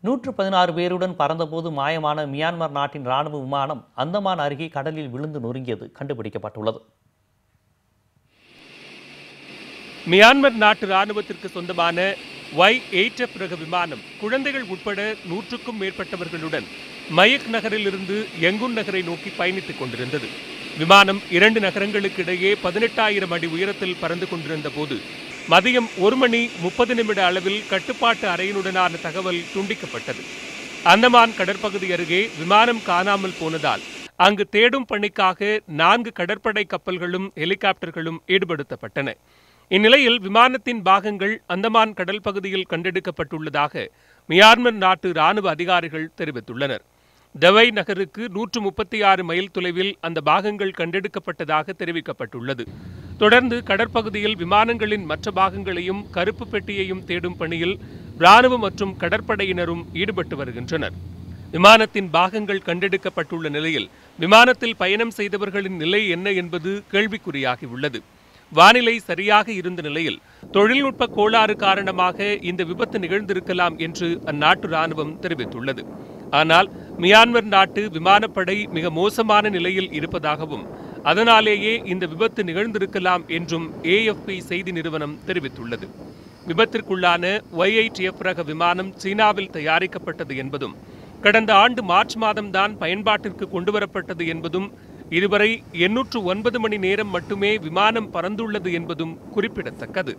116 பேருடன் பறந்தபோது மாயமான மியான்மர் நாட்டின் ராணுவ விமானம் அந்தமான் அருகே கடலில் விழுந்து நொறுங்கியது கண்டுபிடிக்கப்பட்டுள்ளது. மியான்மர் நாட்டு ராணுவத்திற்கு சொந்தமான Y8F ரக விமானம் குழந்தைகள் உட்பட 100க்கும் மேற்பட்டவர்களுடன் மயக் நகரிலிருந்து யங்குன் நகரை நோக்கி பயணித்துக் கொண்டிருந்தது. விமானம் 2 நகரங்களுக்கு இடையே 18,000 அடி உயரத்தில் பறந்து கொண்டிருந்த போது மதியம் 1:30 அளவில் கட்டுப்பாட்டு அறையினுடனான தகவல் துண்டிக்கப்பட்டது. அந்தமான் கடற்பகுதி அருகே விமானம் காணாமல் போனதால் அங்கு தேடும் பணிக்காக 4 கடற்படை கப்பல்களும் ஹெலிகாப்டர்களும் ஈடுபடுத்தப்பட்டன. இந்நிலையில் விமானத்தின் பாகங்கள் அந்தமான் கடல் பகுதியில் கண்டெடுக்கப்பட்டுள்ளதாக மியான்மர் நாட்டு ராணுவ அதிகாரிகள் தெரிவித்துள்ளனர். தவை நகருக்கு 136 மைல் தொலைவில் அந்த பாகங்கள் கண்டெடுக்கப்பட்டதாக தெரிவிக்கப்பட்டுள்ளது. தொடர்ந்து கடற்பகுதியில் விமானங்களின் மற்ற பாகங்களையும் கருப்பு பெட்டியையும் தேடும் பணியில் ராணுவ மற்றும் கடற்படையினரும் ஈடுபட்டு வருகின்றனர். விமானத்தின் பாகங்கள் கண்டெடுக்கப்பட்டுள்ள நிலையில் விமானத்தில் பயணம் செய்தவர்களின் நிலை என்ன என்பது கேள்விக்குறியாகியுள்ளது. வானிலை சரியாக இருந்த நிலையில் தொழில்நுட்ப கோளாறு காரணமாக இந்த விபத்து நிகழ்ந்திருக்கலாம் என்று அந்நாட்டு ராணுவம் தெரிவித்துள்ளது. ஆனால் மியான்மர் நாட்டு விமானப்படை மிக மோசமான நிலையில் இருப்பதாகவும் அதனாலேயே இந்த விபத்து நிகழ்ந்திருக்கலாம் என்றும் AFP செய்தி நிறுவனம் தெரிவித்துள்ளது. விபத்திற்குள்ளான Y8F ரக விமானம் சீனாவில் தயாரிக்கப்பட்டது என்பதும் கடந்த ஆண்டு மார்ச் மாதம்தான் பயன்பாட்டிற்கு கொண்டுவரப்பட்டது என்பதும் இதுவரை 809 மணி நேரம் மட்டுமே விமானம் பறந்துள்ளது என்பதும் குறிப்பிடத்தக்கது.